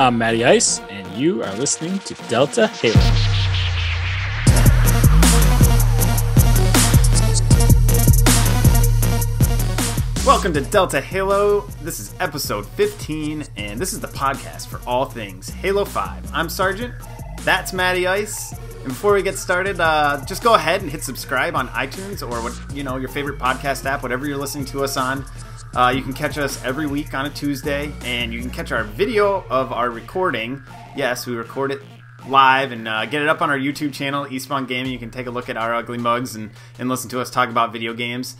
I'm Matty Ice, and you are listening to Delta Halo. Welcome to Delta Halo. This is episode 15, and this is the podcast for all things Halo 5. I'm Sergeant. That's Matty Ice. And before we get started, just go ahead and hit subscribe on iTunes or your favorite podcast app, whatever you're listening to us on. You can catch us every week on a Tuesday, and you can catch our video of our recording. Yes, we record it live and get it up on our YouTube channel, Eastbound Gaming. You can take a look at our ugly mugs and listen to us talk about video games.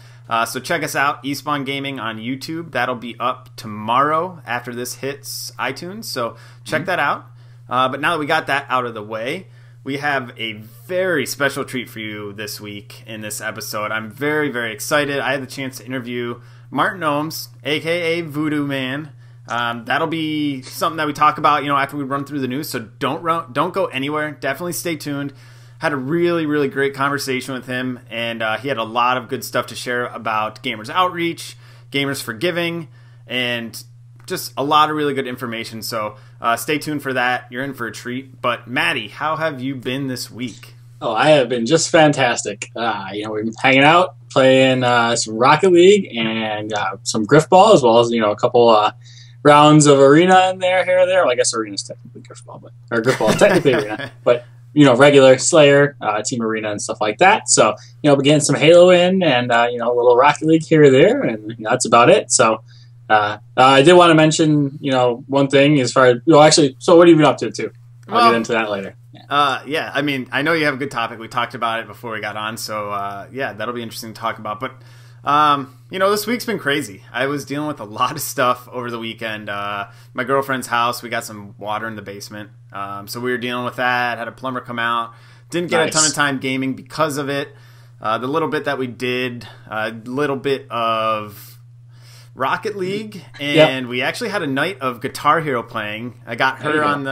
So check us out, Eastbound Gaming on YouTube. That'll be up tomorrow after this hits iTunes, so check that out. But now that we got that out of the way, we have a very special treat for you this week in this episode. I'm very, very excited. I had the chance to interview Martin Ohms, a.k.a. Voodoo Man. That'll be something that we talk about, after we run through the news, so don't go anywhere. Definitely stay tuned. Had a really, really great conversation with him, and he had a lot of good stuff to share about Gamers Outreach, Gamers for Giving, and just a lot of really good information. So stay tuned for that. You're in for a treat. But Matty, how have you been this week? Oh, I have been just fantastic. We've been hanging out, playing some Rocket League and some Griffball, as well as a couple rounds of Arena in there, here or there. Well, I guess Arena's technically Griffball, or Griffball is technically Arena, but regular Slayer, Team Arena, and stuff like that. So we're getting some Halo in, and a little Rocket League here or there, and that's about it. So I did want to mention one thing as far as so what have you been up to too? I'll get into that later. Yeah, I mean, I know you have a good topic. We talked about it before we got on, so that'll be interesting to talk about. But this week's been crazy. I was dealing with a lot of stuff over the weekend. My girlfriend's house, we got some water in the basement, so we were dealing with that. Had a plumber come out. Didn't get a ton of time gaming because of it. The little bit that we did, a little bit of Rocket League, and we actually had a night of Guitar Hero playing. I got her on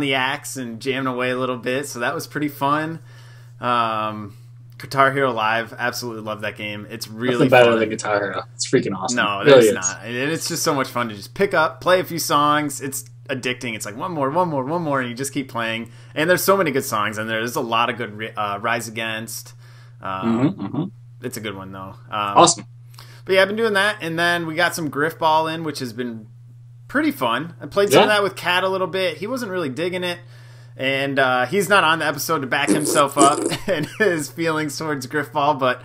the axe and jamming away a little bit, so that was pretty fun. Guitar Hero Live, absolutely love that game. It's really better fun. than Guitar Hero. It's freaking awesome. No, it really it's not. And it's just so much fun to just pick up, play a few songs. It's addicting. It's like one more, and you just keep playing. And there's so many good songs in there. There's a lot of good Rise Against. It's a good one, though. Awesome. But yeah, I've been doing that. And then we got some Griffball in, which has been pretty fun. I played some of that with Kat a little bit. He wasn't really digging it. And he's not on the episode to back himself up and his feelings towards Griffball, but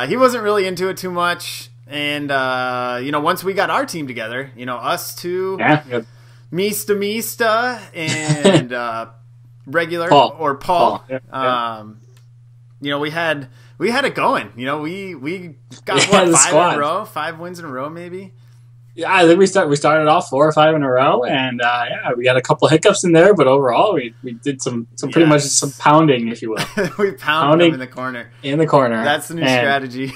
he wasn't really into it too much. And, once we got our team together, us two, Mista, and regular Paul. We had it going. We got 5 wins in a row, maybe. Yeah, I think we started off 4 or 5 in a row, and we had a couple hiccups in there, but overall we did some pretty much some pounding, if you will. We pounded them in the corner. That's the new strategy.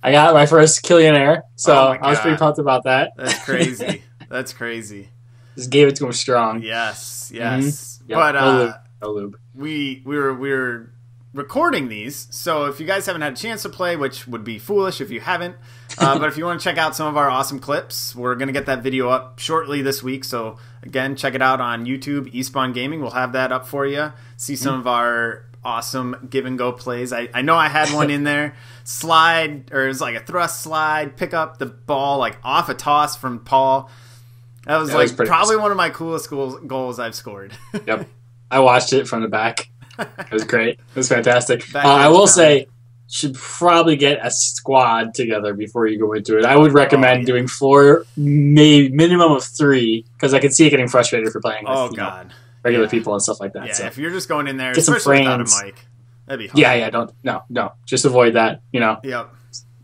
I got my first Killionaire, so I was pretty pumped about that. That's crazy. That's crazy. Just gave it to him strong. Yes. Mm-hmm. But no lube. We were recording these, so if you guys haven't had a chance to play, which would be foolish if you haven't, but if you want to check out some of our awesome clips, we're going to get that video up shortly this week. So again, check it out on YouTube, Eastbound Gaming. We'll have that up for you. See some of our awesome give and go plays. I know I had one in there. Slide, or it was like a thrust slide, pick up the ball like off a toss from Paul. That was probably awesome. One of my coolest goals I've scored. Yep. I watched it from the back. It was great. It was fantastic. I will say, should probably get a squad together before you go into it. I would recommend doing 4, maybe minimum of 3, because I can see it getting frustrated for playing with regular people and stuff like that. Yeah, so if you're just going in there, get especially without a mic, that'd be hard. No. Just avoid that, Yep.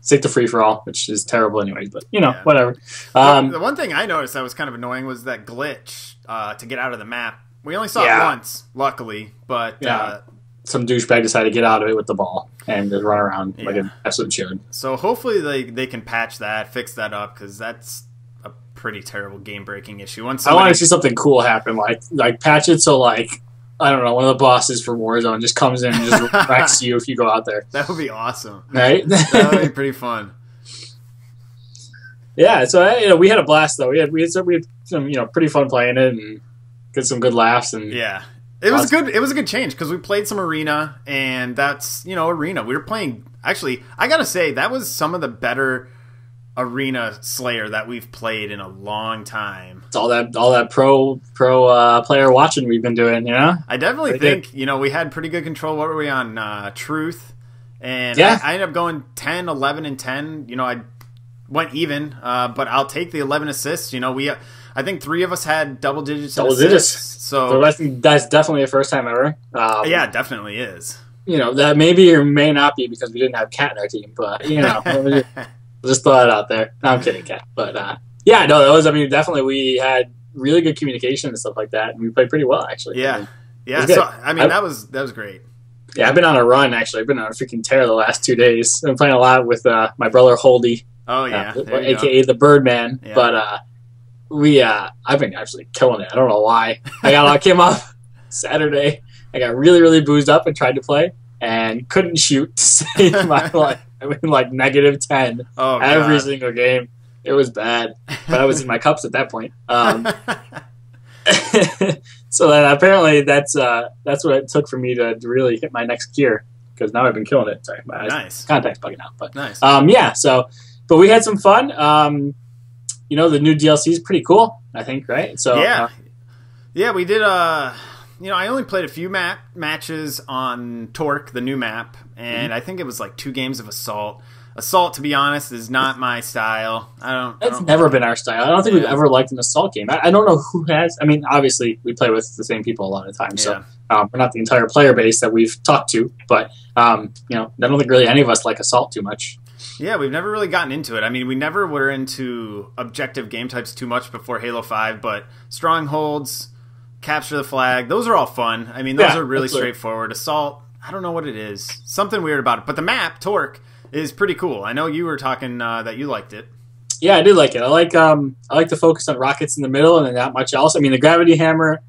Stick to free-for-all, which is terrible anyways, but, whatever. The one thing I noticed that was kind of annoying was that glitch to get out of the map. We only saw it once, luckily, but some douchebag decided to get out of it with the ball and just run around like an absolute chode. So hopefully they can patch that, fix that up, because that's a pretty terrible game-breaking issue. I want to see something cool happen, like patch it so I don't know, one of the bosses for Warzone just comes in and just wrecks you if you go out there. That would be awesome, right? That would be pretty fun. Yeah, so we had a blast though. We had some pretty fun playing it and get some good laughs and yeah. It was good. It was a good change because we played some arena, and that's arena. We were playing. Actually, I gotta say that was some of the better arena Slayer that we've played in a long time. It's all that pro player watching we've been doing. I definitely think we had pretty good control. What were we on? Truth, and yeah. I ended up going 10, 11, and 10. I went even, but I'll take the 11 assists. I think 3 of us had double digits. So I think that's definitely the first time ever. Yeah, it definitely is. That maybe or may not be because we didn't have Cat in our team, but we'll just throw it out there. No, I'm kidding, Cat. But yeah, no, that was. Definitely we had really good communication and stuff like that, and we played pretty well actually. Yeah, So that was great. Yeah, I've been on a run actually. I've been on a freaking tear the last 2 days. I've been playing a lot with my brother Holdy. Oh yeah, aka the Birdman. Yeah. But I've been actually killing it. I don't know why. I came off Saturday. I got really, really boozed up and tried to play and couldn't shoot to save my life. I went like -10 every single game. It was bad, but I was in my cups at that point. So then apparently that's what it took for me to really hit my next gear because now I've been killing it. Sorry, my nice. Contact's bugging out, but nice. Yeah. So, but we had some fun. The new DLC is pretty cool, I think, right? So yeah, we did. I only played a few matches on Torque, the new map, and I think it was like 2 games of Assault. Assault, to be honest, is not my style. It's never been our style. I don't think we've ever liked an Assault game. I don't know who has. Obviously, we play with the same people a lot of times, so we're not the entire player base that we've talked to, but I don't think really any of us like Assault too much. Yeah, we've never really gotten into it. We never were into objective game types too much before Halo 5, but Strongholds, Capture the Flag, those are all fun. Those are really straightforward. Assault, I don't know what it is. Something weird about it. But the map, Torque, is pretty cool. I know you were talking that you liked it. Yeah, I did like it. I like the focus on rockets in the middle and then not much else. The Gravity Hammer,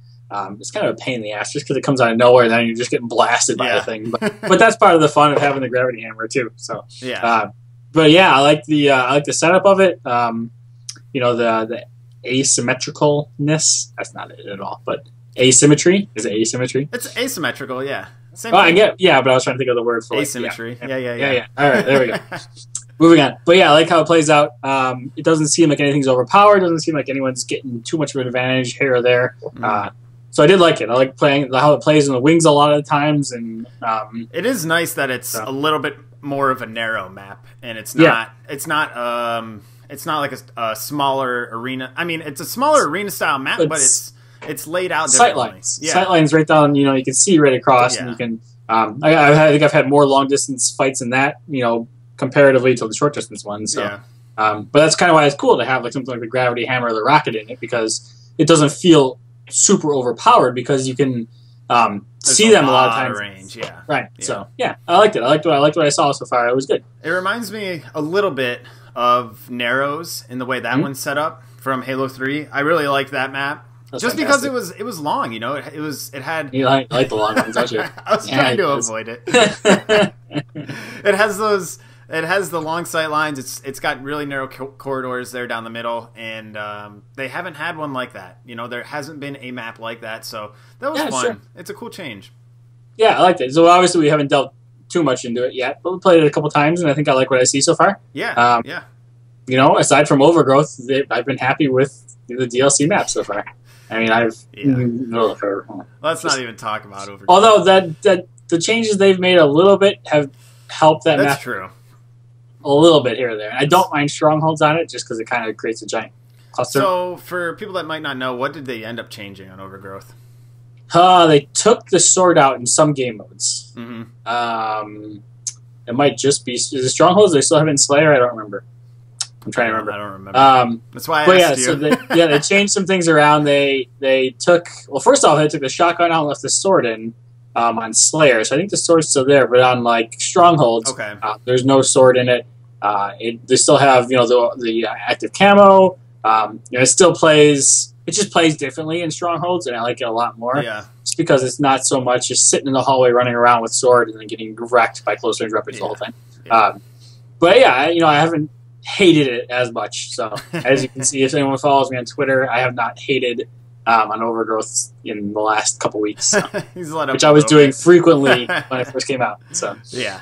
it's kind of a pain in the ass just because it comes out of nowhere and then you're just getting blasted by the thing. But that's part of the fun of having the Gravity Hammer too. So yeah. But yeah, I like the setup of it. The asymmetricalness. That's not it at all. But asymmetry is it asymmetry? It's asymmetrical. Yeah. Same thing. I get. Yeah, but I was trying to think of the word for asymmetry. Yeah. All right, there we go. Moving on. But yeah, I like how it plays out. It doesn't seem like anything's overpowered. It doesn't seem like anyone's getting too much of an advantage here or there. So I did like it. I like playing how it plays in the wings a lot of the times, and it is nice that it's a little bit more of a narrow map, and it's not like a smaller arena. It's a smaller arena style map, but it's laid out differently. Sight lines right down. You can see right across, and you can. I think I've had more long distance fights in that. Comparatively to the short distance ones. So, but that's kind of why it's cool to have like something like the Gravity Hammer or the rocket in it because it doesn't feel super overpowered because you can see them a lot of times. Range, yeah. Right. Yeah. So yeah, I liked it. I liked what I saw so far. It was good. It reminds me a little bit of Narrows in the way that one's set up from Halo 3. I really liked that map. That's just fantastic. Because it was long, it had. You like the long ones, don't you? I was trying to avoid it. It has the long sight lines. It's got really narrow corridors there down the middle, and they haven't had one like that. There hasn't been a map like that, so that was fun. Sure. It's a cool change. Yeah, I liked it. So obviously we haven't delved too much into it yet, but we played it a couple times, and I think I like what I see so far. Yeah, aside from Overgrowth, I've been happy with the DLC map so far. Let's not even talk about Overgrowth. Although that the changes they've made a little bit have helped that map. That's true. A little bit here or there. I don't mind Strongholds on it just because it kind of creates a giant cluster. So, for people that might not know, what did they end up changing on Overgrowth? They took the sword out in some game modes. Mm-hmm. It might just be... Is it Strongholds? They still have it in Slayer? I don't remember. I'm trying to remember. I don't remember. That's why I asked you. They changed some things around. They took... Well, first off, they took the shotgun out and left the sword in. On Slayer, so I think the sword's still there, but on like Strongholds, there's no sword in it. They still have the active camo. It still plays. It just plays differently in Strongholds, and I like it a lot more. Yeah, just because it's not so much just sitting in the hallway running around with sword and then getting wrecked by close range weapons the whole time. Yeah. But yeah, I haven't hated it as much. So as you can see, if anyone follows me on Twitter, I have not hated on Overgrowth in the last couple weeks, so, which I was doing frequently when it first came out. So yeah.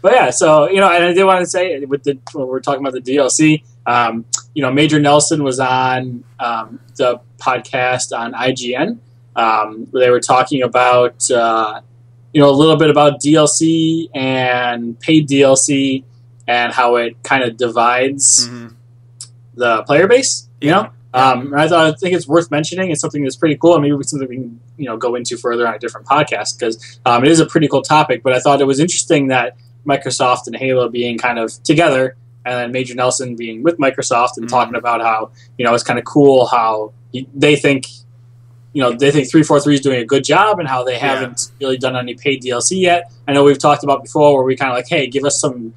But yeah, so, and I did want to say, when we're talking about the DLC, Major Nelson was on the podcast on IGN, where they were talking about, a little bit about DLC and paid DLC and how it kind of divides the player base, and I think it's worth mentioning. It's something that's pretty cool, and maybe something we can, go into further on a different podcast, because it is a pretty cool topic, but I thought it was interesting that Microsoft and Halo being kind of together, and then Major Nelson being with Microsoft and talking about how, it's kind of cool how they think 343 is doing a good job and how they haven't really done any paid DLC yet. I know we've talked about before where we kind of like, hey, give us some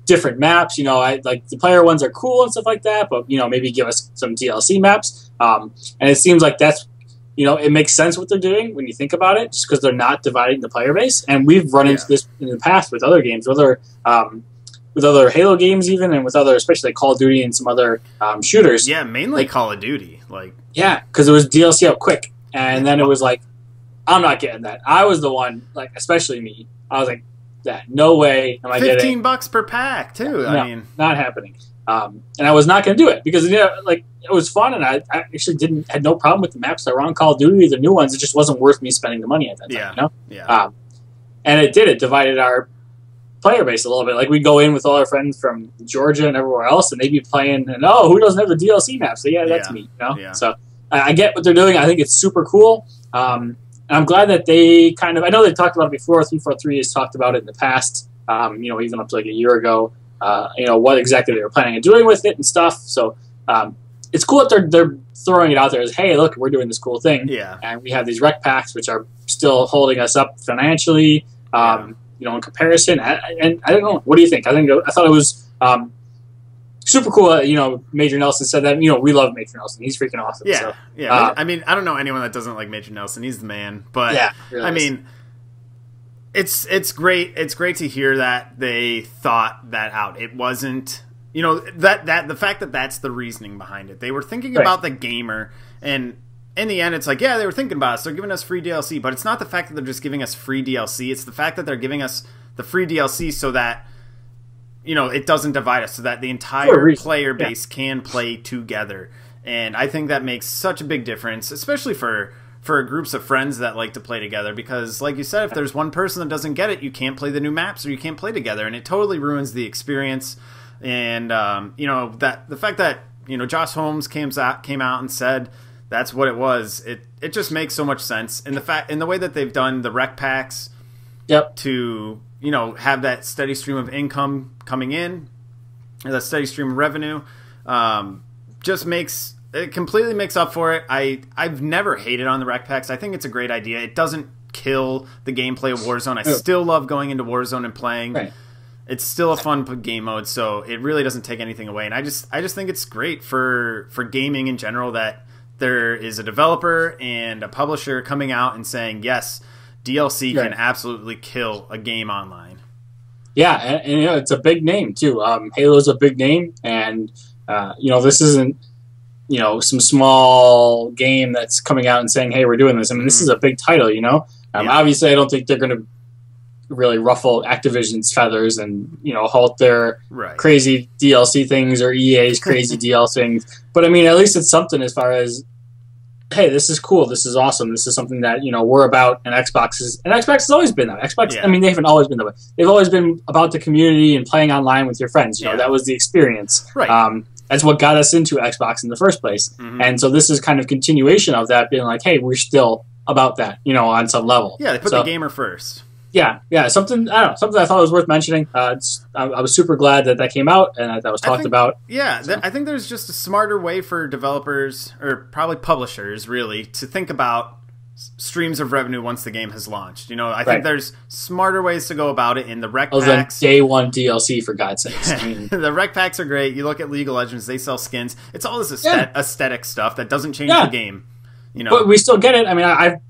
different maps. I like the player ones are cool and stuff like that, but maybe give us some DLC maps. And it seems like that's it makes sense what they're doing when you think about it, just because they're not dividing the player base. And we've run into this in the past with other games, with other Halo games even, and with other, especially like Call of Duty and some other shooters. Yeah, mainly Call of Duty. Yeah, because it was DLC out quick, and then it was like, I'm not getting that. I was the one, like especially me. I was like, no way am I getting $15 per pack too. I mean, not happening. And I was not going to do it because it was fun, and I actually had no problem with the maps that were on Call of Duty, the new ones. It just wasn't worth me spending the money at that time. Yeah. And it divided our player base a little bit. Like we'd go in with all our friends from Georgia and everywhere else, and they'd be playing. And who doesn't have the DLC map? So that's me. Yeah. So I get what they're doing. I think it's super cool. And I'm glad that they kind of. I know they talked about it before. 343 has talked about it in the past. Even up to like a year ago. What exactly they were planning on doing with it and stuff. So it's cool that they're throwing it out there as, hey, look, we're doing this cool thing. Yeah. And we have these rec packs, which are still holding us up financially, in comparison. And I don't know. What do you think? I thought it was super cool. Major Nelson said that. We love Major Nelson. He's freaking awesome. Yeah. So, yeah. I mean, I don't know anyone that doesn't like Major Nelson. He's the man. But, really it's great. It's great to hear that they thought that out. It wasn't, that the fact that that's the reasoning behind it. They were thinking about the gamer, and in the end, it's like, they were thinking about us. They're giving us free DLC, but it's not the fact that they're just giving us free DLC. It's the fact that they're giving us the free DLC so that, it doesn't divide us, so that the entire player base can play together. And I think that makes such a big difference, especially for groups of friends that like to play together, because like you said, if there's one person that doesn't get it, you can't play the new maps or you can't play together, and it totally ruins the experience. And that the fact that Josh Holmes came out and said that's what it was, it just makes so much sense. And the way that they've done the rec packs to have that steady stream of income coming in, or that steady stream of revenue, it completely makes up for it. I've never hated on the rec packs. I think it's a great idea. It doesn't kill the gameplay of Warzone. I still love going into Warzone and playing. Right. It's still a fun game mode, so it really doesn't take anything away. And I just think it's great for gaming in general that there is a developer and a publisher coming out and saying, yes, DLC can absolutely kill a game online. Yeah, and it's a big name too. Halo's a big name, and this isn't some small game that's coming out and saying, hey, we're doing this. I mean, this is a big title, Obviously, I don't think they're going to really ruffle Activision's feathers and, halt their crazy DLC things or EA's crazy DLC things. But, I mean, at least it's something as far as, hey, this is cool. This is awesome. This is something that, we're about, and Xbox has always been that. Xbox, I mean, they haven't always been that way. They've always been about the community and playing online with your friends. That was the experience. Right. That's what got us into Xbox in the first place. Mm-hmm. And so this is kind of continuation of that, being like, hey, we're still about that, on some level. Yeah, they put the gamer first. Yeah, something I thought was worth mentioning. I was super glad that came out and that was talked about. Yeah, so. I think there's just a smarter way for developers, or probably publishers, really, to think about streams of revenue once the game has launched. I think there's smarter ways to go about it in the rec packs. Day one DLC, for God's sakes. I mean, the rec packs are great. You look at League of Legends, they sell skins. It's all this aesthetic stuff that doesn't change the game. But we still get it. I mean, I've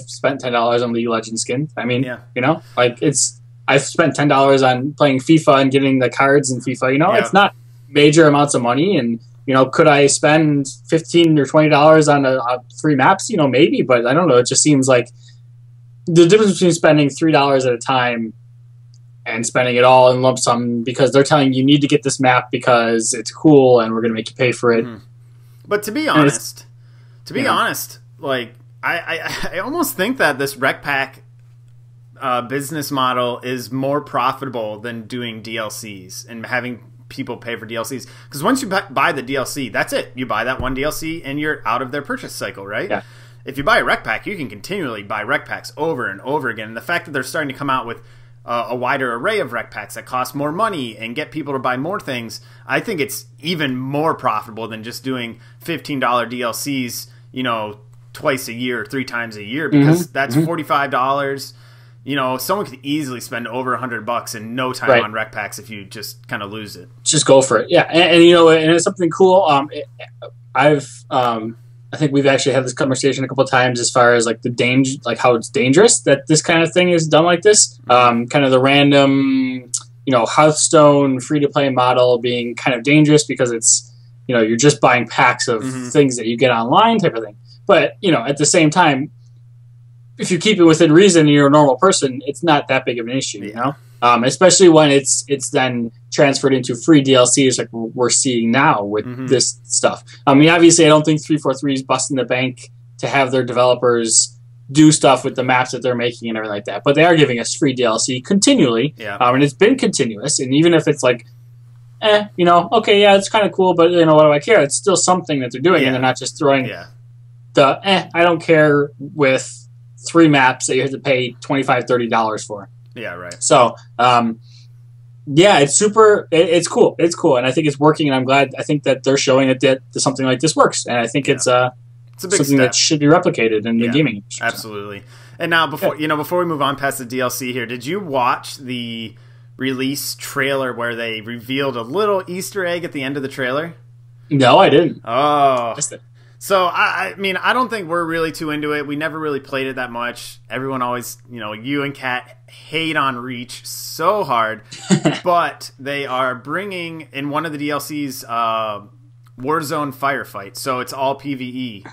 spent $10 on League of Legends skins. I mean, I've spent $10 on playing FIFA and getting the cards in FIFA. It's not major amounts of money. And could I spend $15 or $20 on a 3 maps? Maybe, but I don't know. It just seems like the difference between spending $3 at a time and spending it all in lump sum because they're telling you need to get this map because it's cool and we're going to make you pay for it. Mm-hmm. But to be honest, like I almost think that this Rec Pack business model is more profitable than doing DLCs and having people pay for DLCs. Because once you buy the DLC, that's it. You buy that one DLC and you're out of their purchase cycle, right? Yeah. If you buy a Rec Pack, you can continually buy Rec Packs over and over again. And the fact that they're starting to come out with a wider array of Rec Packs that cost more money and get people to buy more things, I think it's even more profitable than just doing $15 DLCs, twice a year, 3 times a year, because that's $45. Someone could easily spend over $100 in no time on Rec Packs if you just kind of lose it. Just go for it. Yeah. And it's something cool. I think we've actually had this conversation a couple of times as far as like the danger, like how it's dangerous that this kind of thing is done like this. Kind of the random, Hearthstone free-to-play model being kind of dangerous because it's, you're just buying packs of things that you get online type of thing. But, at the same time, if you keep it within reason and you're a normal person, it's not that big of an issue, especially when it's then transferred into free DLCs like we're seeing now with this stuff. I mean, obviously, I don't think 343 is busting the bank to have their developers do stuff with the maps that they're making and everything like that. But they are giving us free DLC continually, and it's been continuous. And even if it's like, okay, yeah, it's kind of cool, but what do I care? It's still something that they're doing, and they're not just throwing I don't care with 3 maps that you have to pay $25, $30 for. Yeah, right. So, it's super. It's cool. It's cool, and I think it's working. And I'm glad. I think that they're showing that something like this works, and I think it's a big something step that should be replicated in the gaming industry. Absolutely. And now, before we move on past the DLC here, did you watch the release trailer where they revealed a little Easter egg at the end of the trailer? No, I didn't. Oh. So, I mean, I don't think we're really too into it. We never really played it that much. Everyone always, you and Kat hate on Reach so hard. But they are bringing, in one of the DLCs, Warzone Firefight. So it's all PvE.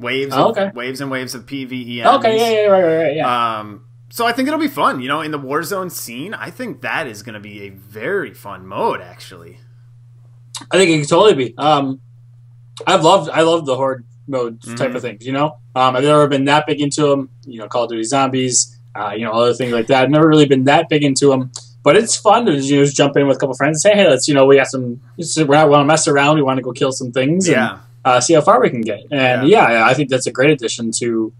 Waves and waves of PvE enemies. Okay, right, yeah. So I think it'll be fun. In the Warzone scene, I think that is going to be a very fun mode, actually. I think it could totally be. I love the Horde mode type of things, I've never been that big into them, Call of Duty Zombies, other things like that. I've never really been that big into them, but it's fun to just jump in with a couple friends and say, hey, let's, we got some, we want to mess around, we want to go kill some things and see how far we can get. And I think that's a great addition to,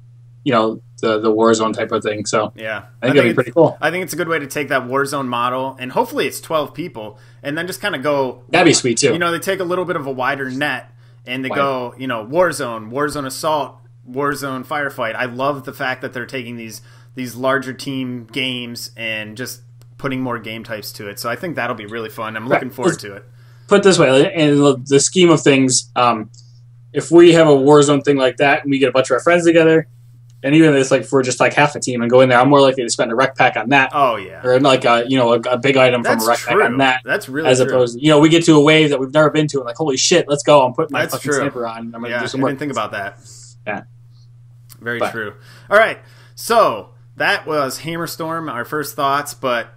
the Warzone type of thing. So I think it'd be pretty cool. I think it's a good way to take that Warzone model, and hopefully it's 12 people, and then just kind of go. That'd be sweet too. They take a little bit of a wider net. And they go, Warzone Assault, Warzone Firefight. I love the fact that they're taking these larger team games and just putting more game types to it. So I think that'll be really fun. I'm looking forward to it. Put it this way, in the scheme of things, if we have a Warzone thing like that and we get a bunch of our friends together, and even if if we're just like half a team and go in there, I'm more likely to spend a Rec Pack on that. Oh yeah, or like a big item from a Rec Pack on that. That's really as true. Opposed to, we get to a wave that we've never been to and like, holy shit, let's go. I'm putting my fucking sniper on. And I'm gonna do some work. I didn't think about that. Yeah, very true. All right, so that was Hammerstorm. Our first thoughts, but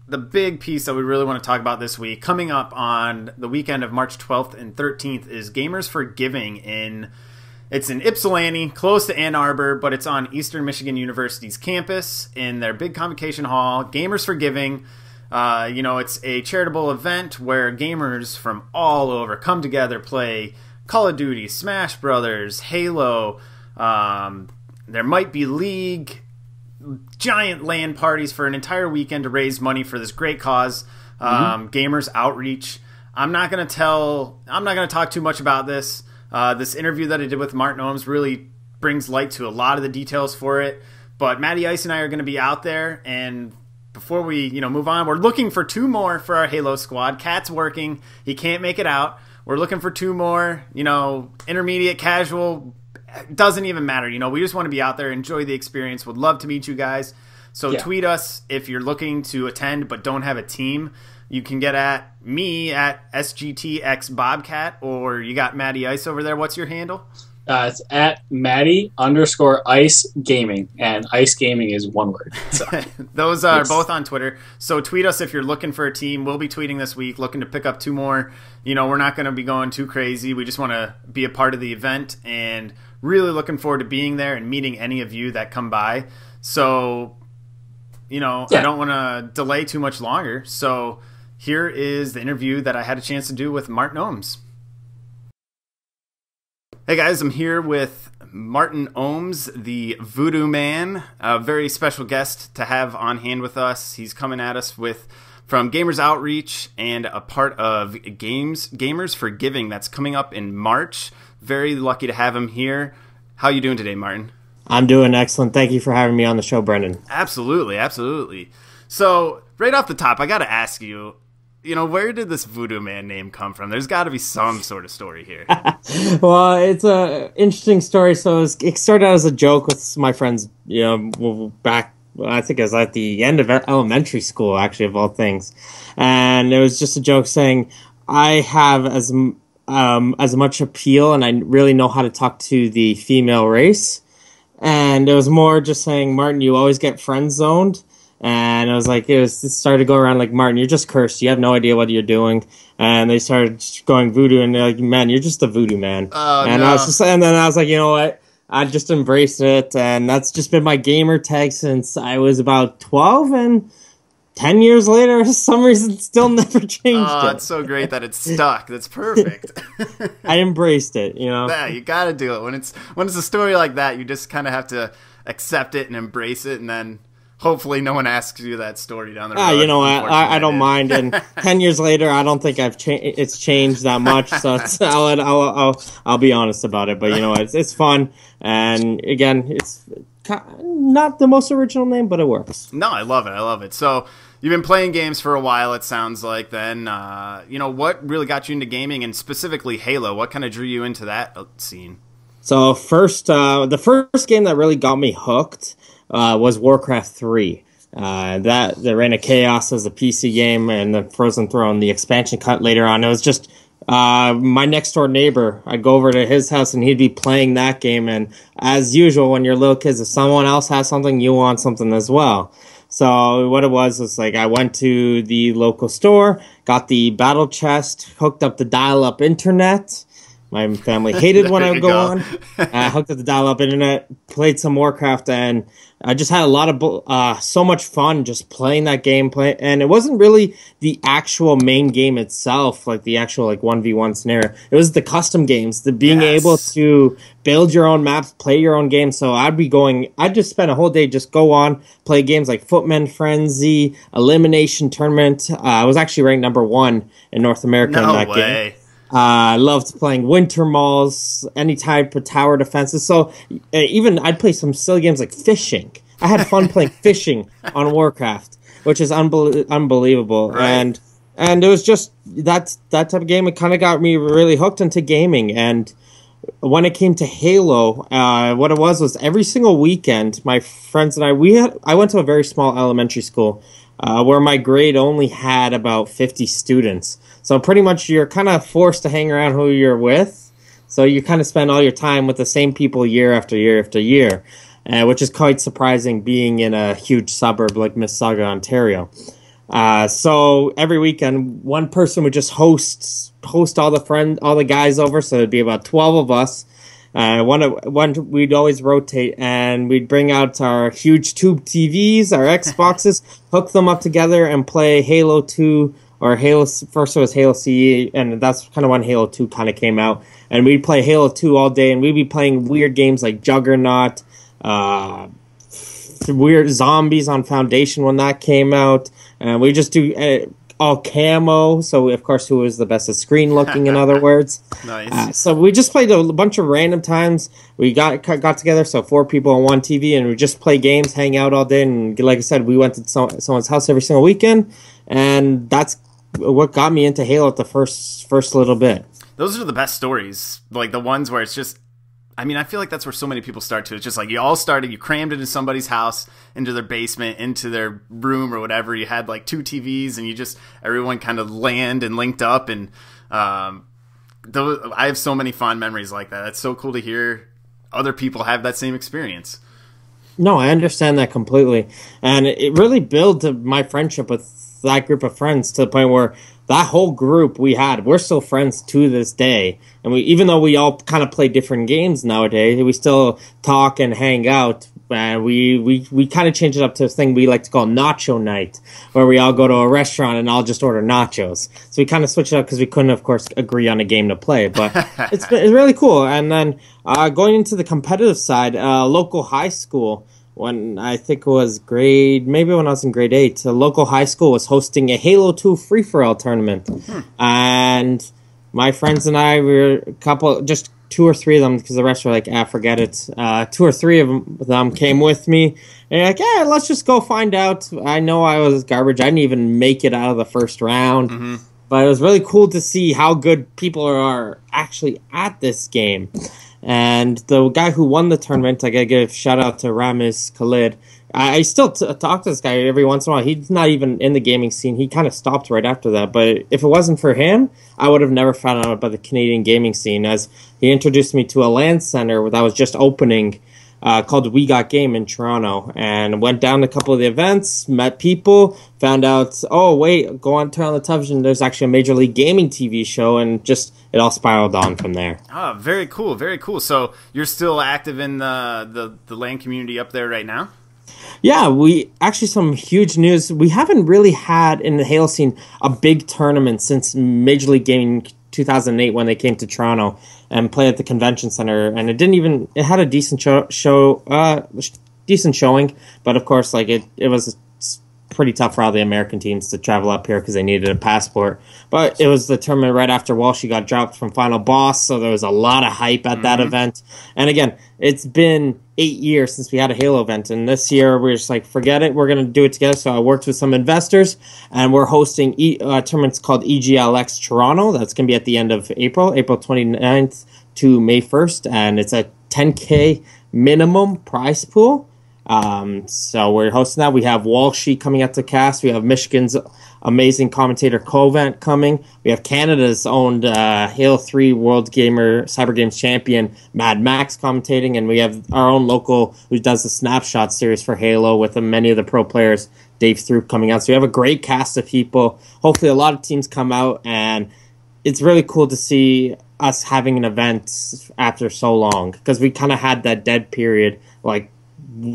the big piece that we really want to talk about this week, coming up on the weekend of March 12th and 13th, is Gamers for Giving It's in Ypsilanti, close to Ann Arbor, but it's on Eastern Michigan University's campus in their big convocation hall. Gamers for Giving. It's a charitable event where gamers from all over come together, play Call of Duty, Smash Brothers, Halo. There might be League. Giant LAN parties for an entire weekend to raise money for this great cause. Gamers Outreach. I'm not going to talk too much about this. This interview that I did with Martin Ohms really brings light to a lot of the details for it. But Matty Ice and I are going to be out there, and before we move on, we're looking for 2 more for our Halo squad. Cat's working; he can't make it out. We're looking for 2 more. Intermediate, casual, doesn't even matter. We just want to be out there, enjoy the experience. Would love to meet you guys. So tweet us if you're looking to attend but don't have a team. You can get at me at SGTXBobcat, or you got Matty Ice over there. What's your handle? It's at Matty_Ice Gaming, and Ice Gaming is one word. So. Those are both on Twitter. So tweet us if you're looking for a team. We'll be tweeting this week, looking to pick up 2 more. We're not going to be going too crazy. We just want to be a part of the event, and really looking forward to being there and meeting any of you that come by. So, I don't want to delay too much longer. So here is the interview that I had a chance to do with Martin Ohms. Hey guys, I'm here with Martin Ohms, the Voodoo Man, a very special guest to have on hand with us. He's coming at us from Gamers Outreach and a part of Gamers for Giving that's coming up in March. Very lucky to have him here. How are you doing today, Martin? I'm doing excellent. Thank you for having me on the show, Brendan. Absolutely. So, right off the top, I got to ask you, where did this Voodoo Man name come from? There's got to be some sort of story here. Well, it's a interesting story. So it started out as a joke with my friends, back, I think it was at the end of elementary school, actually, of all things. And it was just a joke saying, I have as much appeal and I really know how to talk to the female race. And it was more just saying, Martin, you always get friend zoned. And I was like, it started to go around like, Martin, you're just cursed. You have no idea what you're doing. And they started going voodoo, and they're like, man, you're just a voodoo man. Oh, and no. And then I was like, you know what? I just embraced it, and that's just been my gamer tag since I was about 12, and 10 years later, for some reason, still never changed it. It's so great that it's stuck. That's perfect. I embraced it, Yeah, you got to do it. When it's a story like that, you just kind of have to accept it and embrace it, and then hopefully no one asks you that story down the road. You know what? I don't mind. And 10 years later, I don't think it's changed that much. So I'll be honest about it. But you know what? It's fun. And again, it's not the most original name, but it works. No, I love it. So you've been playing games for a while, it sounds like. Then, what really got you into gaming, and specifically Halo? What kind of drew you into that scene? So the first game that really got me hooked was Warcraft 3. The Reign of Chaos as a PC game, and the Frozen Throne, the expansion cut later on. It was just my next door neighbor. I'd go over to his house and he'd be playing that game. And as usual, when you're little kids, if someone else has something, you want something as well. So what it was like I went to the local store, got the battle chest, hooked up the dial-up internet. My family hated when I would go on. I hooked up the dial-up internet, played some Warcraft, and I just had a lot of so much fun just playing that game. And it wasn't really the actual main game itself, like the actual 1v1 scenario. It was the custom games, the being able to build your own maps, play your own games. So I'd just spend a whole day just go on, play games like Footman Frenzy, Elimination Tournament. I was actually ranked number 1 in North America in that game. I loved playing Winter Malls, any type of tower defenses. So even I'd play some silly games like fishing. I had fun playing fishing on Warcraft, which is unbelievable. Right. And it was just that type of game. It kind of got me really hooked into gaming. And when it came to Halo, what it was every single weekend, my friends and I went to a very small elementary school where my grade only had about 50 students. So pretty much you're kind of forced to hang around who you're with. So you kind of spend all your time with the same people year after year after year, which is quite surprising being in a huge suburb like Mississauga, Ontario. So every weekend, one person would just host all the guys over. So it'd be about 12 of us. We'd always rotate, and we'd bring out our huge tube TVs, our Xboxes, hook them up together, and play Halo 2 or Halo. First it was Halo CE, and that's kind of when Halo 2 kind of came out. And we'd play Halo 2 all day, and we'd be playing weird games like Juggernaut, weird zombies on Foundation when that came out, and we just do all camo. So of course, who was the best at screen looking? In other words, nice. So we just played a bunch of random times. We got together, so 4 people on one TV, and we just play games, hang out all day. And like I said, we went to someone's house every single weekend, and that's what got me into Halo at the first little bit. Those are the best stories, like the ones where it's just I mean, I feel like that's where so many people start too. It's just like you all started, you crammed into somebody's house, into their basement, into their room or whatever. You had like 2 TVs and you just, everyone kind of land and linked up. And I have so many fond memories like that. It's so cool to hear other people have that same experience. No, I understand that completely. And it really built my friendship with that group of friends to the point where that whole group we're still friends to this day. And even though we all kind of play different games nowadays, we still talk and hang out. And we kind of changed it up to a thing we like to call nacho night, where we all go to a restaurant and I'll just order nachos. So we kind of switched it up because we couldn't, of course, agree on a game to play. But it's really cool. And then going into the competitive side, local high school, when I think it was maybe when I was in grade 8, a local high school was hosting a Halo 2 free-for-all tournament. And my friends and I were just 2 or 3 of them, because the rest were like, forget it. 2 or 3 of them came with me. And like, yeah, let's just go find out. I know I was garbage. I didn't even make it out of the first round. Mm-hmm. But it was really cool to see how good people are actually at this game. And the guy who won the tournament, I gotta give a shout out to Ramiz Khalid. I still talk to this guy every once in a while. He's not even in the gaming scene. He kind of stopped right after that. But if it wasn't for him, I would have never found out about the Canadian gaming scene, as he introduced me to a LAN center that was just opening called We Got Game in Toronto, and went down to a couple of the events, met people, found out, oh, wait, go on, turn on the television, there's actually a Major League Gaming TV show, and just it all spiraled on from there. Oh, very cool, very cool. So you're still active in the LAN community up there right now? Yeah, some huge news. We haven't really had in the Halo scene a big tournament since Major League Gaming 2008 when they came to Toronto and played at the convention center, and it had a decent decent showing, but of course, like it was pretty tough for all the American teams to travel up here because they needed a passport. But it was the tournament right after Walshy got dropped from Final Boss, so there was a lot of hype at that event. And again, it's been 8 years since we had a Halo event, and this year we're just like, forget it, we're going to do it together. So I worked with some investors, and we're hosting tournaments called EGLX Toronto. That's going to be at the end of April 29th to May 1st, and it's a 10K minimum prize pool. So we're hosting that. We have Walshy coming out to cast. We have Michigan's amazing commentator Covent coming. We have Canada's owned Halo 3 World Gamer Cyber Games champion Mad Max commentating, and we have our own local who does the Snapshot series for Halo with many of the pro players, Dave Throop, coming out. So we have a great cast of people. Hopefully a lot of teams come out, and it's really cool to see us having an event after so long, because we kind of had that dead period like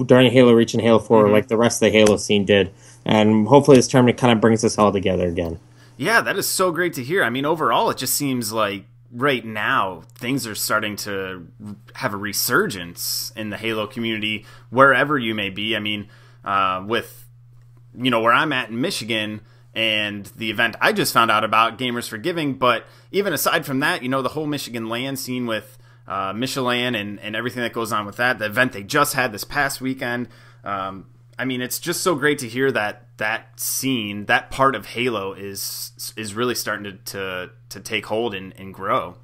during Halo Reach and Halo 4, like the rest of the Halo scene did. And hopefully this tournament kind of brings us all together again. Yeah, that is so great to hear. I mean, overall, it just seems like right now things are starting to have a resurgence in the Halo community, wherever you may be. I mean, with, where I'm at in Michigan and the event I just found out about, Gamers for Giving, but even aside from that, the whole Michigan LAN scene with Michelin and everything that goes on with that, the event they just had this past weekend. I mean, it's just so great to hear that scene, that part of Halo is really starting to take hold and grow.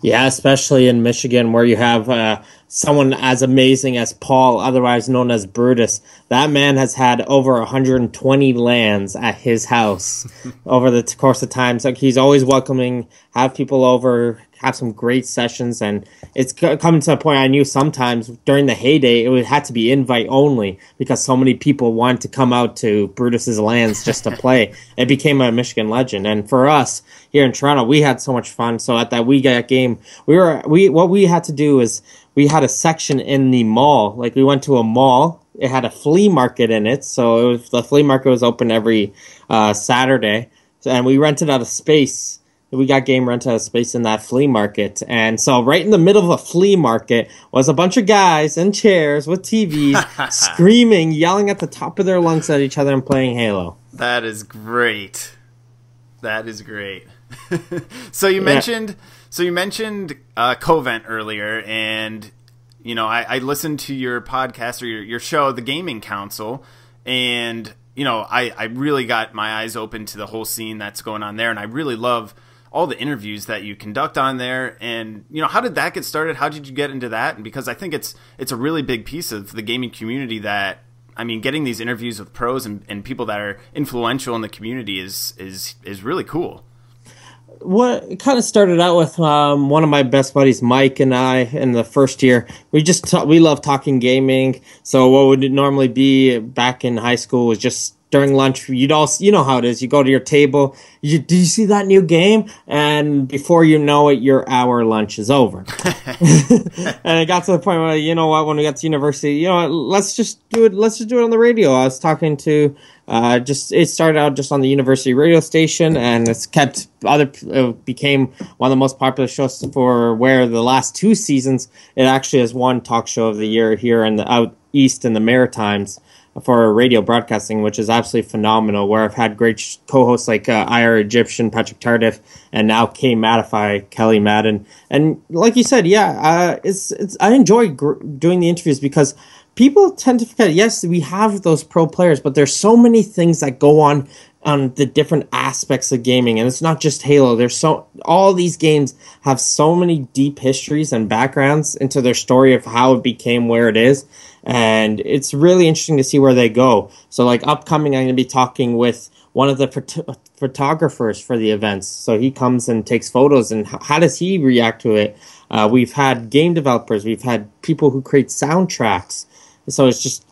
Yeah, especially in Michigan, where you have someone as amazing as Paul, otherwise known as Brutus. That man has had over 120 LANs at his house over the course of time. So he's always welcoming, have people over, have some great sessions, and it's coming to a point I knew sometimes during the heyday it had to be invite only because so many people wanted to come out to Brutus's LANs just to play. It became a Michigan legend, and for us here in Toronto, we had so much fun. So at that We Got Game, what we had to do is we had a section in the mall. Like, we went to a mall. It had a flea market in it, so the flea market was open every Saturday, and we rented out a space. We Got Game rented a space in that flea market. And so right in the middle of a flea market was a bunch of guys in chairs with TVs screaming, yelling at the top of their lungs at each other and playing Halo. That is great. That is great. So you mentioned Covent earlier, and I listened to your podcast or your show, The Gaming Council, and I really got my eyes open to the whole scene that's going on there, and I really love all the interviews that you conduct on there. And, you know, how did that get started? How did you get into that? And because I think it's a really big piece of the gaming community that, I mean, getting these interviews with pros and people that are influential in the community is really cool. What it kind of started out with one of my best buddies, Mike, and I in the first year. We love talking gaming. So what would normally be back in high school was just during lunch, you know how it is. You go to your table. Do you see that new game? And before you know it, your hour lunch is over. And it got to the point where, you know what? When we got to university, you know what? Let's just do it. Let's just do it on the radio. I was talking to it started out just on the university radio station, and it became one of the most popular shows for where the last 2 seasons it actually has won talk show of the year here in the out east in the Maritimes for radio broadcasting, which is absolutely phenomenal, where I've had great co-hosts like IR Egyptian, Patrick Tardif, and now Kay Mattify, Kelly Madden. And like you said, I enjoy doing the interviews because people tend to forget, yes, we have those pro players, but there's so many things that go on the different aspects of gaming, and it's not just Halo. All these games have so many deep histories and backgrounds into their story of how it became where it is, and it's really interesting to see where they go. So, like upcoming, I'm going to be talking with one of the photographers for the events. So he comes and takes photos, and how does he react to it? We've had game developers, we've had people who create soundtracks. So it's just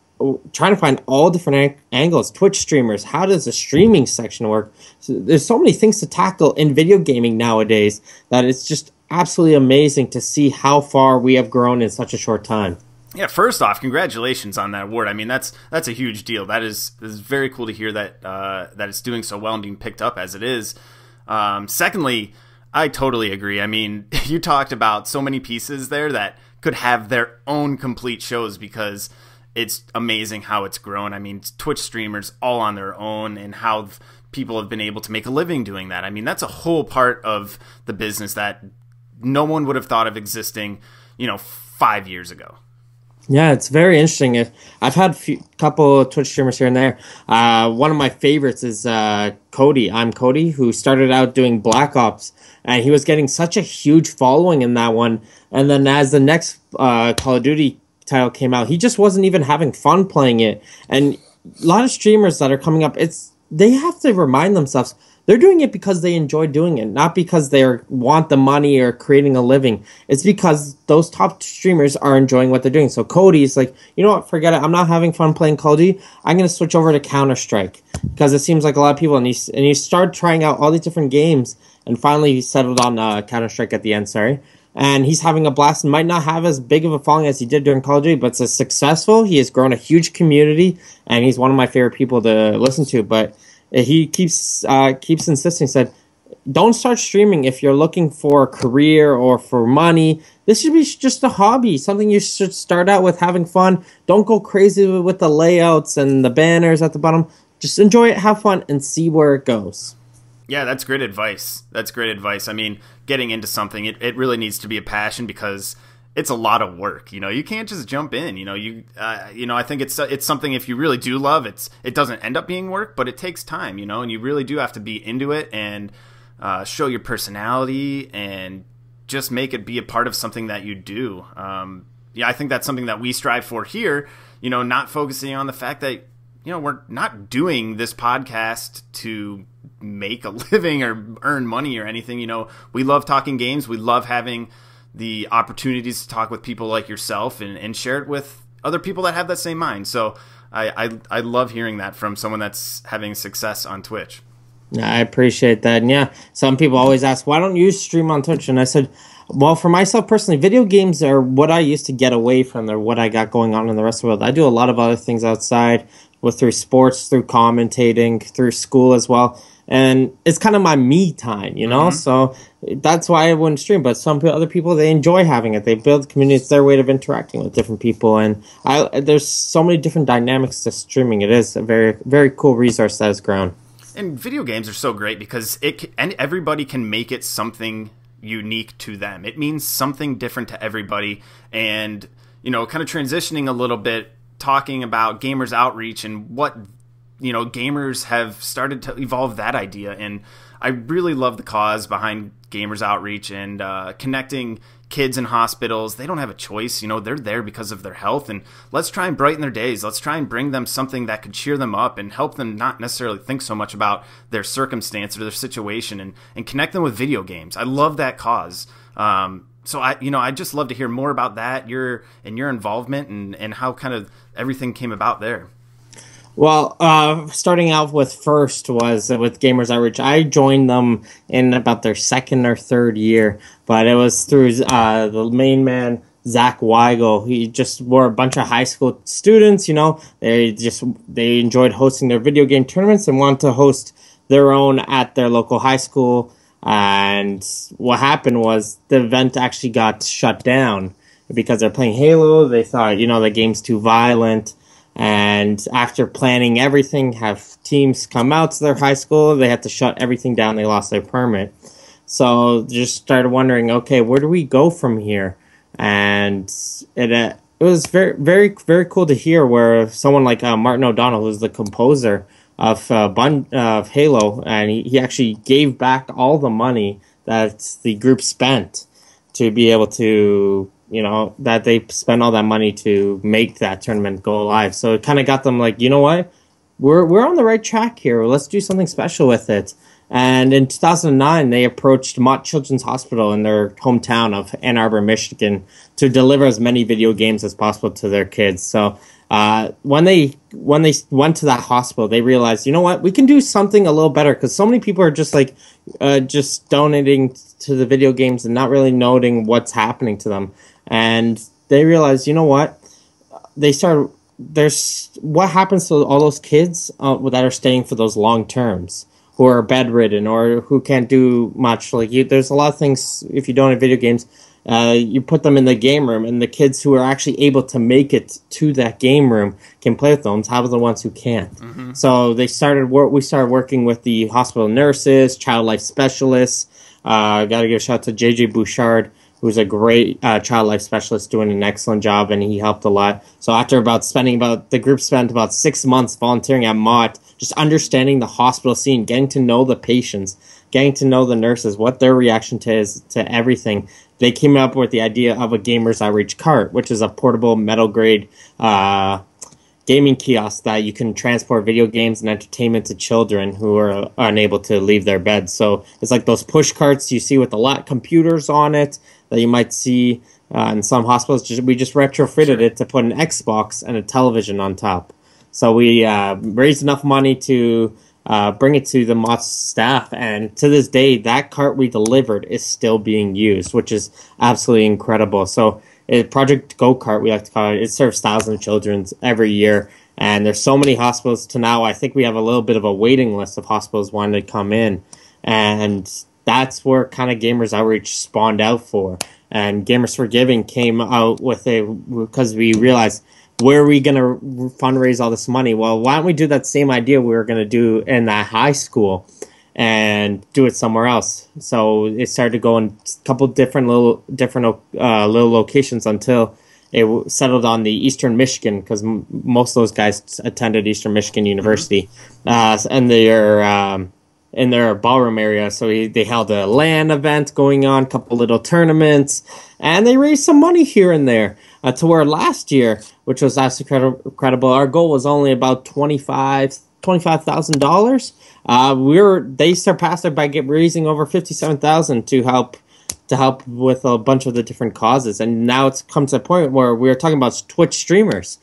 trying to find all different angles. Twitch streamers, how does the streaming section work? So there's so many things to tackle in video gaming nowadays that it's just absolutely amazing to see how far we have grown in such a short time. Yeah, first off, congratulations on that award. I mean, that's a huge deal. That is very cool to hear that that it's doing so well and being picked up as it is. Secondly, I totally agree. I mean, you talked about so many pieces there that could have their own complete shows because it's amazing how it's grown. I mean, Twitch streamers all on their own and how people have been able to make a living doing that. I mean, that's a whole part of the business that no one would have thought of existing, 5 years ago. Yeah, it's very interesting. I've had a couple of Twitch streamers here and there. One of my favorites is Cody. I'm Cody, who started out doing Black Ops, and he was getting such a huge following in that one. And then as the next Call of Duty title came out, he just wasn't even having fun playing it. And a lot of streamers that are coming up, they have to remind themselves they're doing it because they enjoy doing it, not because they want the money or creating a living. It's because those top streamers are enjoying what they're doing. So Cody's like, you know what, forget it. I'm not having fun playing Call of Duty. I'm going to switch over to Counter-Strike because it seems like a lot of people, and you start trying out all these different games, and finally he settled on Counter-Strike at the end, and he's having a blast and might not have as big of a following as he did during Call of Duty, but it's successful. He has grown a huge community, and he's one of my favorite people to listen to, but he keeps insisting, said, don't start streaming if you're looking for a career or for money. This should be just a hobby, something you should start out with having fun. Don't go crazy with the layouts and the banners at the bottom. Just enjoy it, have fun, and see where it goes. Yeah, that's great advice. I mean, getting into something, it really needs to be a passion because it's a lot of work. You can't just jump in. I think it's something, if you really do love it, it doesn't end up being work, but it takes time. And you really do have to be into it and show your personality and just make it be a part of something that you do. I think that's something that we strive for here. Not focusing on the fact that we're not doing this podcast to make a living or earn money or anything. We love talking games. We love having the opportunities to talk with people like yourself and share it with other people that have that same mind. So I love hearing that from someone that's having success on Twitch. Yeah, I appreciate that. And yeah, some people always ask, why don't you stream on Twitch? And I said, well, for myself personally, video games are what I used to get away from. They're what I got going on in the rest of the world. I do a lot of other things outside, through sports, through commentating, through school as well. And it's kind of my me time, Mm-hmm. So that's why I wouldn't stream. But other people, they enjoy having it. They build community. It's their way of interacting with different people. And there's so many different dynamics to streaming. It is a very, very cool resource that has grown. And video games are so great because everybody can make it something unique to them. It means something different to everybody. And, kind of transitioning a little bit, talking about Gamers Outreach and what gamers have started to evolve that idea, and I really love the cause behind Gamers Outreach and connecting kids in hospitals. They don't have a choice. They're there because of their health, and let's try and brighten their days. Let's try and bring them something that could cheer them up and help them not necessarily think so much about their circumstance or their situation, and connect them with video games. I love that cause. So I'd just love to hear more about that, your involvement, and how kind of everything came about there. Well, starting out with first was with Gamers Outreach. I joined them in about their second or third year, but it was through the main man, Zach Weigel. He just were a bunch of high school students. They enjoyed hosting their video game tournaments and wanted to host their own at their local high school. And what happened was the event actually got shut down because they're playing Halo. They thought, the game's too violent. And after planning everything, have teams come out to their high school, they had to shut everything down. They lost their permit. So just started wondering, okay, where do we go from here? And it was very, very, very cool to hear where someone like Martin O'Donnell, who's the composer of Halo, and he actually gave back all the money that the group spent to be able to, that they spent all that money to make that tournament go live. So it kind of got them like, you know what, we're on the right track here. Let's do something special with it. And in 2009, they approached Mott Children's Hospital in their hometown of Ann Arbor, Michigan, to deliver as many video games as possible to their kids. So when they went to that hospital, they realized, you know what, we can do something a little better, because so many people are just like just donating to the video games and not really noting what's happening to them. And they realized, you know what, what happens to all those kids that are staying for those long terms, who are bedridden or who can't do much. There's a lot of things, if you donate video games, you put them in the game room, and the kids who are actually able to make it to that game room can play with them. How about the ones who can't? Mm-hmm. So we started working with the hospital nurses, child life specialists. Got to give a shout out to JJ Bouchard, who's a great child life specialist, doing an excellent job, and he helped a lot. So after the group spent about 6 months volunteering at Mott, just understanding the hospital scene, getting to know the patients, getting to know the nurses, what their reaction is to everything. They came up with the idea of a Gamers Outreach cart, which is a portable metal-grade gaming kiosk that you can transport video games and entertainment to children who are unable to leave their beds. So it's like those push carts you see with a lot of computers on it that you might see in some hospitals. We just retrofitted it to put an Xbox and a television on top. So we raised enough money to bring it to the Mott staff, and to this day, that cart we delivered is still being used, which is absolutely incredible. So Project Go-Kart, we like to call it, it serves thousands of children every year, and there's so many hospitals to now, I think we have a little bit of a waiting list of hospitals wanting to come in, and that's where kind of Gamers Outreach spawned out for. And Gamers for Giving came out with because we realized, where are we going to fundraise all this money? Well, why don't we do that same idea we were going to do in that high school and do it somewhere else? So it started to go in a couple different little locations until it settled on the Eastern Michigan, because most of those guys attended Eastern Michigan University, and they're in their ballroom area. So they held a LAN event going on, a couple little tournaments, and they raised some money here and there. To where last year, which was absolutely incredible, our goal was only about $25,000. They surpassed it by raising over $57,000 to help with a bunch of the different causes. And now it's come to a point where we're talking about Twitch streamers.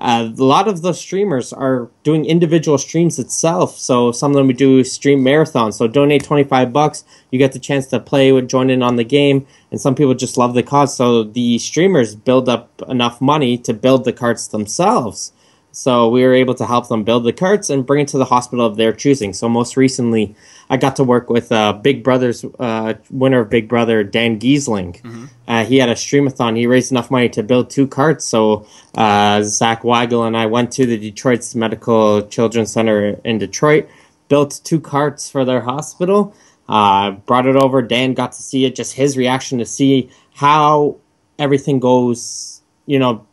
A lot of those streamers are doing individual streams itself. So some of them we do stream marathons. So donate $25, you get the chance to join in on the game. And some people just love the cause. So the streamers build up enough money to build the carts themselves. So we were able to help them build the carts and bring it to the hospital of their choosing. So most recently, I got to work with Big Brother's winner of Big Brother, Dan Giesling. Mm-hmm. He had a streamathon. He raised enough money to build 2 carts. So Zach Weigel and I went to the Detroit's Medical Children's Center in Detroit, built 2 carts for their hospital, brought it over. Dan got to see it, just his reaction to see how everything goes,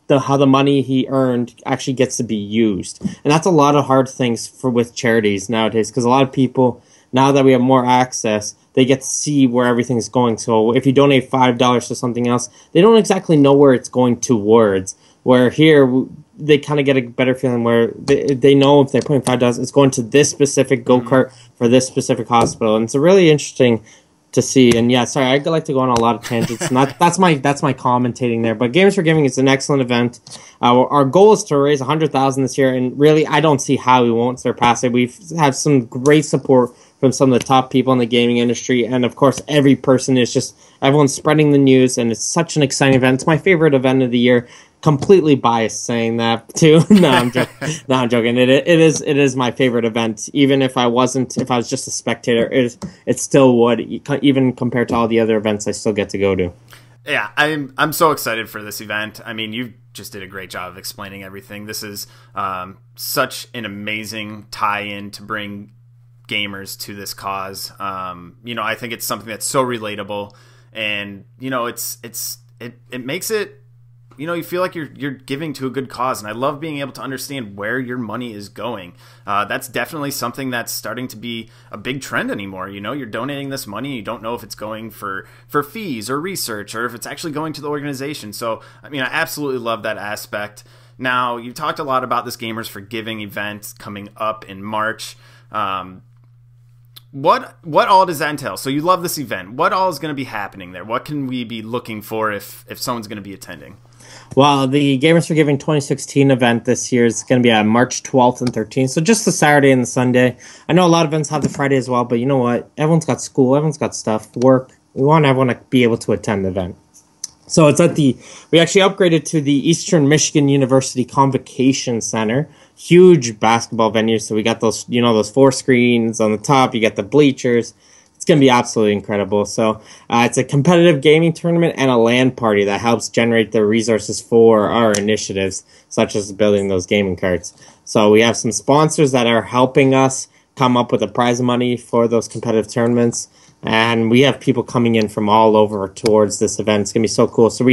how the money he earned actually gets to be used. And that's a lot of hard things with charities nowadays, because a lot of people, now that we have more access, they get to see where everything's going. So if you donate $5 to something else, they don't exactly know where it's going towards. Where here, they kind of get a better feeling where they know if they're putting $5, it's going to this specific go-kart for this specific hospital. And it's really interesting to see. And yeah, sorry, I like to go on a lot of tangents. That's my commentating there. But Gamers for Giving is an excellent event. Our goal is to raise $100,000 this year, and really, I don't see how we won't surpass it. We've had some great support from some of the top people in the gaming industry, and of course, everyone's spreading the news, and it's such an exciting event. It's my favorite event of the year. Completely biased saying that too. No, I'm joking. No, I'm joking. It is my favorite event. Even if I was just a spectator, it still would, even compared to all the other events I still get to go to. Yeah, I'm so excited for this event. I mean, you just did a great job of explaining everything. This is such an amazing tie-in to bring gamers to this cause. I think it's something that's so relatable, and it makes it. You feel like you're giving to a good cause, and I love being able to understand where your money is going. That's definitely something that's starting to be a big trend anymore. You're donating this money, you don't know if it's going for fees or research, or if it's actually going to the organization. So, I absolutely love that aspect. Now, you talked a lot about this Gamers for Giving event coming up in March. What all does that entail? So you love this event. What all is going to be happening there? What can we be looking for if someone's going to be attending? Well, the Gamers for Giving 2016 event this year is going to be on March 12th and 13th, so just the Saturday and the Sunday. I know a lot of events have the Friday as well, but you know what? Everyone's got school, everyone's got stuff, work. We want everyone to be able to attend the event. So it's we actually upgraded to the Eastern Michigan University Convocation Center. Huge basketball venue, so we got those 4 screens on the top, you got the bleachers. It's going to be absolutely incredible. So it's a competitive gaming tournament and a LAN party that helps generate the resources for our initiatives, such as building those gaming carts. So we have some sponsors that are helping us come up with the prize money for those competitive tournaments. And we have people coming in from all over towards this event. It's going to be so cool. So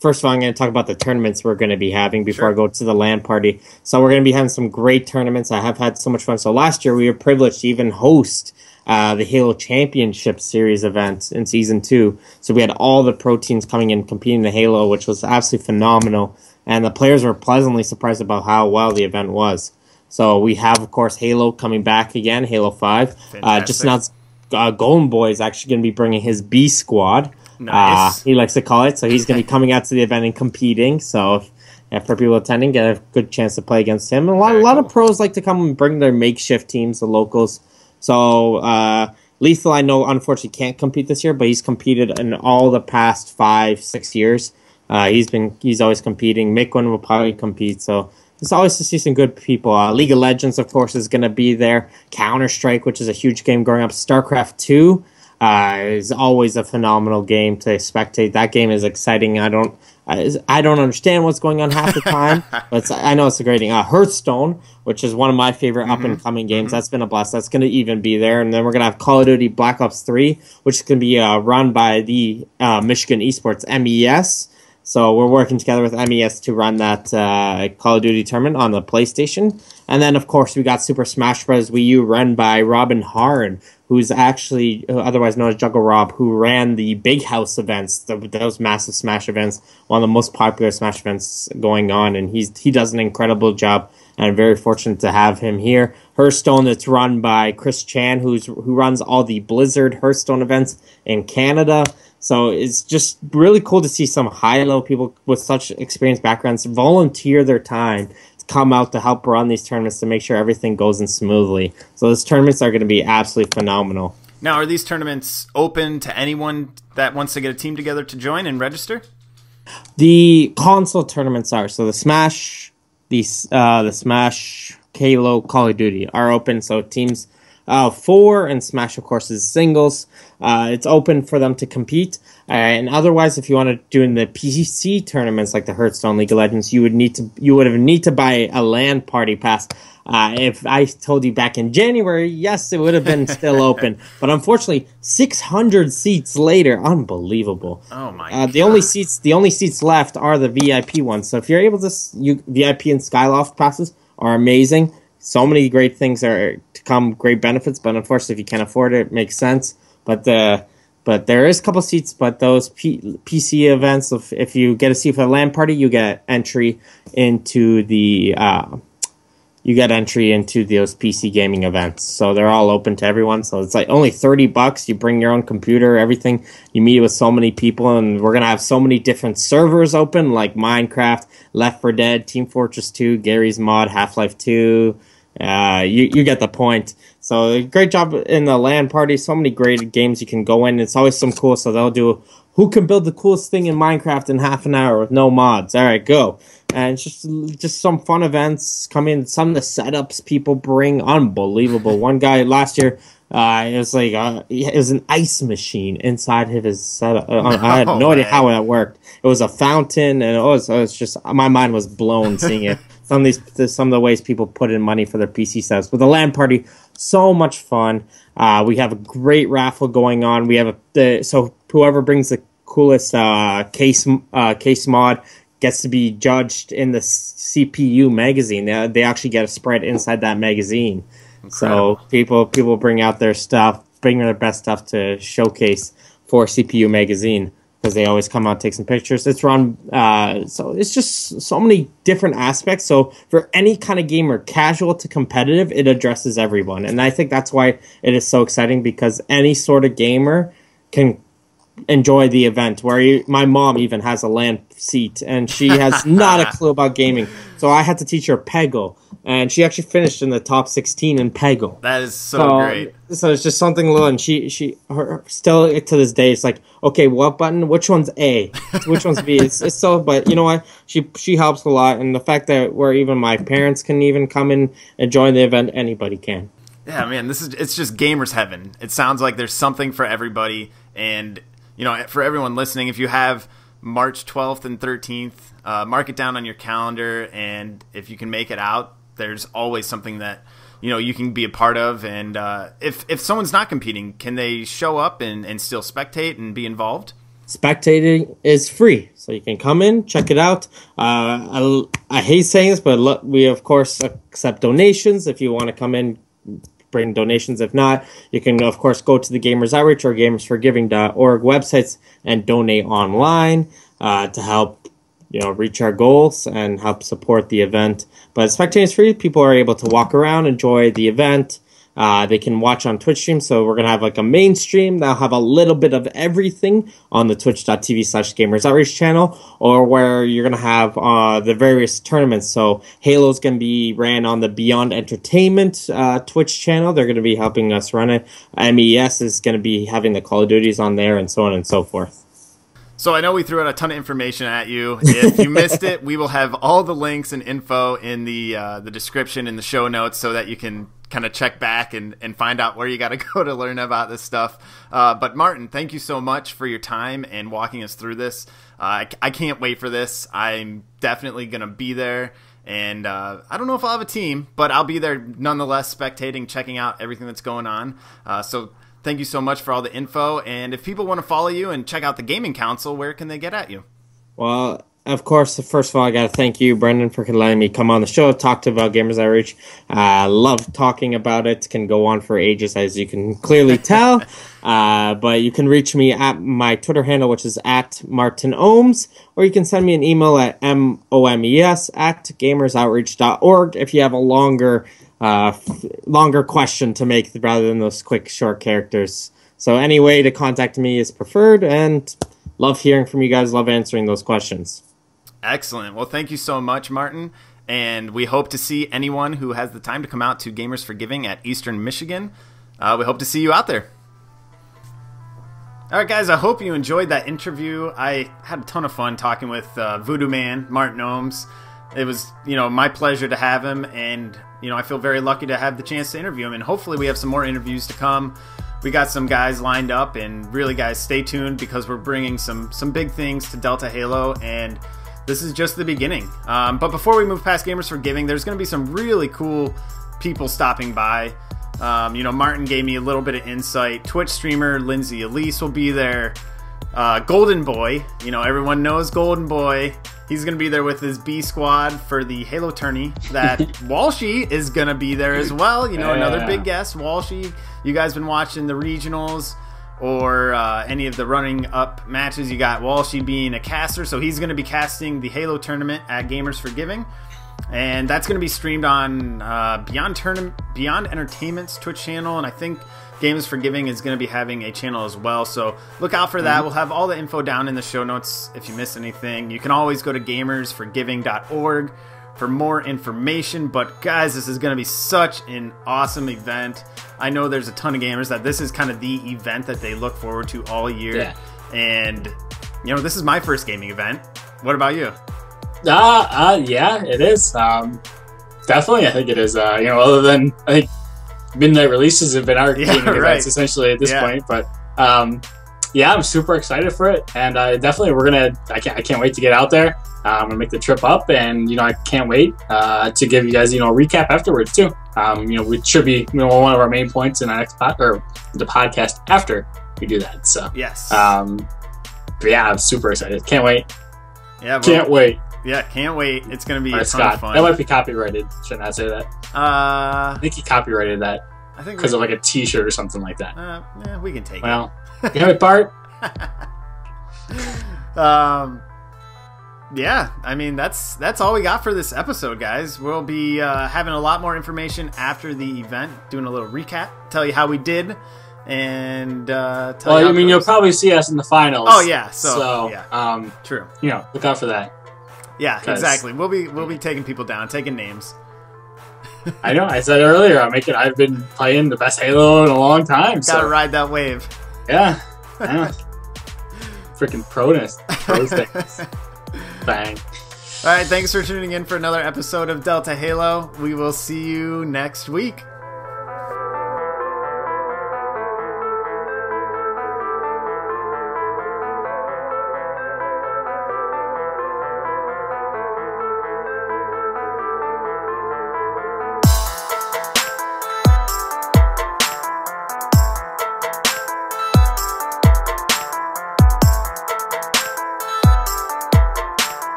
first of all, I'm going to talk about the tournaments we're going to be having before I go to the LAN party. So we're going to be having some great tournaments. I have had so much fun. So last year, we were privileged to even host the Halo Championship Series event in Season 2. So we had all the pro teams coming in competing in Halo, which was absolutely phenomenal. And the players were pleasantly surprised about how well the event was. So we have, of course, Halo coming back again, Halo 5. Just announced Golden Boy is actually going to be bringing his B squad. Nice. He likes to call it. So he's going to be coming out to the event and competing. So for people attending, get a good chance to play against him. And a lot of pros like to come and bring their makeshift teams, the locals. So Lethal, I know, unfortunately can't compete this year, but he's competed in all the past 5-6 years. He's always competing. Miquin will probably compete. So it's always to see some good people. League of Legends, of course, is going to be there. Counter-Strike, which is a huge game growing up. StarCraft 2 is always a phenomenal game to spectate. That game is exciting. I don't understand what's going on half the time, but I know it's a great thing. Hearthstone, which is one of my favorite up-and-coming games. That's been a blast. That's going to even be there. And then we're going to have Call of Duty Black Ops 3, which is going to be run by the Michigan Esports MES. So we're working together with MES to run that Call of Duty tournament on the PlayStation. And then, of course, we got Super Smash Bros. Wii U run by Robin Harn, who's actually otherwise known as Juggle Rob, who ran the Big House events, those massive Smash events, one of the most popular Smash events going on. And he does an incredible job, and I'm very fortunate to have him here. Hearthstone, that's run by Chris Chan, who runs all the Blizzard Hearthstone events in Canada. So it's just really cool to see some high-level people with such experienced backgrounds volunteer their time to come out to help run these tournaments to make sure everything goes in smoothly. So those tournaments are going to be absolutely phenomenal. Now, are these tournaments open to anyone that wants to get a team together to join and register? The console tournaments are. So the Smash, the Smash, Halo, Call of Duty are open. So teams 4 and Smash, of course, is singles. It's open for them to compete. And otherwise, if you want to do in the PC tournaments like the Hearthstone, League of Legends, you would need to buy a LAN party pass. If I told you back in January, yes, it would have been still open. But unfortunately, 600 seats later, unbelievable. Oh my God. The only seats left are the VIP ones. So if you're able to, VIP and Skyloft passes are amazing. So many great things are to come, great benefits. But unfortunately, if you can't afford it, it makes sense. But there is a couple seats. But those PC events, if you get a seat for the LAN party, you get entry into the those PC gaming events. So they're all open to everyone. So it's like only $30. You bring your own computer, everything. You meet with so many people, and we're gonna have so many different servers open, like Minecraft, Left 4 Dead, Team Fortress 2, Gary's Mod, Half-Life 2. You get the point. So great job in the LAN party. So many great games you can go in. It's always some cool. So they'll do who can build the coolest thing in Minecraft in half an hour with no mods. All right, go. And it's just some fun events come in. Some of the setups people bring, unbelievable. One guy last year, it was an ice machine inside of his setup. I had no idea how that worked. It was a fountain, and it was just, my mind was blown seeing it. Some of the ways people put in money for their PC setups. But the LAN party, so much fun. We have a great raffle going on. We have so whoever brings the coolest case mod gets to be judged in the CPU magazine. They actually get a spread inside that magazine. Incredible. So people bring out their stuff, bring their best stuff to showcase for CPU magazine, because they always come out, take some pictures. It's run, so it's just so many different aspects. So for any kind of gamer, casual to competitive, it addresses everyone. And I think that's why it is so exciting, because any sort of gamer can enjoy the event. My mom even has a LAN seat, and she has not a clue about gaming. So I had to teach her Peggle, and she actually finished in the top 16 in Peggle. That is so great. So it's just something little, and she still to this day, it's like, okay, what button? Which one's A? Which one's B? It's so, but you know what? She helps a lot, and the fact that where even my parents can even come in and join the event, anybody can. Yeah, man, it's just gamers heaven. It sounds like there's something for everybody, and for everyone listening, if you have March 12th and 13th, mark it down on your calendar, and if you can make it out, there's always something that you can be a part of. And if someone's not competing, can they show up and still spectate and be involved? Spectating is free, so you can come in, check it out. I hate saying this, but we of course accept donations. If you want to come in, bring donations. If not, you can of course go to the Gamers Outreach or gamersforgiving.org websites and donate online to help reach our goals and help support the event. But spectating is free. People are able to walk around, enjoy the event. They can watch on Twitch stream. So we're going to have like a main stream that'll have a little bit of everything on the twitch.tv/Gamers Outreach channel, or where you're going to have the various tournaments. So Halo's going to be ran on the Beyond Entertainment Twitch channel. They're going to be helping us run it. MES is going to be having the Call of Duties on there, and so on and so forth. So I know we threw out a ton of information at you. If you missed it, we will have all the links and info in the description in the show notes, so that you can kind of check back and find out where you got to go to learn about this stuff. But Martin, thank you so much for your time and walking us through this. I can't wait for this. I'm definitely going to be there. And I don't know if I'll have a team, but I'll be there nonetheless, spectating, checking out everything that's going on. So thank you so much for all the info. And if people want to follow you and check out the Gaming Council, where can they get at you? Well, of course, first of all, I got to thank you, Brendan, for letting me come on the show, talk about Gamers Outreach. I love talking about it. Can go on for ages, as you can clearly tell. But you can reach me at my Twitter handle, which is at Martin Ohms, or you can send me an email at momes@gamersoutreach.org if you have a longer question to make rather than those quick, short characters. So any way to contact me is preferred, and love hearing from you guys, love answering those questions. Excellent. Well, thank you so much, Martin. And we hope to see anyone who has the time to come out to Gamers for Giving at Eastern Michigan. We hope to see you out there. All right, guys, I hope you enjoyed that interview. I had a ton of fun talking with Voodoo Man, Martin Ohms. It was, my pleasure to have him, and, I feel very lucky to have the chance to interview him, and hopefully we have some more interviews to come. We got some guys lined up, and really, guys, stay tuned, because we're bringing some big things to Delta Halo, and this is just the beginning. But before we move past Gamers for Giving, there's going to be some really cool people stopping by. Martin gave me a little bit of insight. Twitch streamer Lindsay Elise will be there. Golden Boy, everyone knows Golden Boy. He's going to be there with his B squad for the Halo tourney. That Walshy is going to be there as well. Another big guest, Walshy. You guys been watching the regionals or any of the running up matches. You got Walshy being a caster, so he's going to be casting the Halo tournament at Gamers for Giving. And that's going to be streamed on Beyond Entertainment's Twitch channel, and I think Gamers for Giving is going to be having a channel as well, so look out for that. We'll have all the info down in the show notes if you miss anything. You can always go to gamersforgiving.org for more information, but guys, this is going to be such an awesome event. I know there's a ton of gamers that this is kind of the event that they look forward to all year, and this is my first gaming event. What about you? Yeah, it is. Definitely, I think it is. Other than I think midnight releases have been our gaming events essentially at this point, but I'm super excited for it, and definitely I can't wait to get out there. I'm gonna make the trip up, and I can't wait to give you guys a recap afterwards too. We should be one of our main points in our next the podcast after we do that. So yes, but yeah, I'm super excited. Can't wait. Can't wait. Yeah, can't wait. It's going to be a ton Scott, of fun. That might be copyrighted. Shouldn't I say that? I think he copyrighted that. I think because of like a T-shirt or something like that. Yeah, we can take it. You have it, Bart. Yeah, I mean that's all we got for this episode, guys. We'll be having a lot more information after the event, doing a little recap, tell you how we did, and you'll probably see us in the finals. Oh yeah, true. Look out for that. Yeah, exactly. We'll be taking people down, taking names. I know. I said earlier, I've been playing the best Halo in a long time. Gotta ride that wave. Yeah. Freaking pro things. Bang. All right. Thanks for tuning in for another episode of Delta Halo. We will see you next week.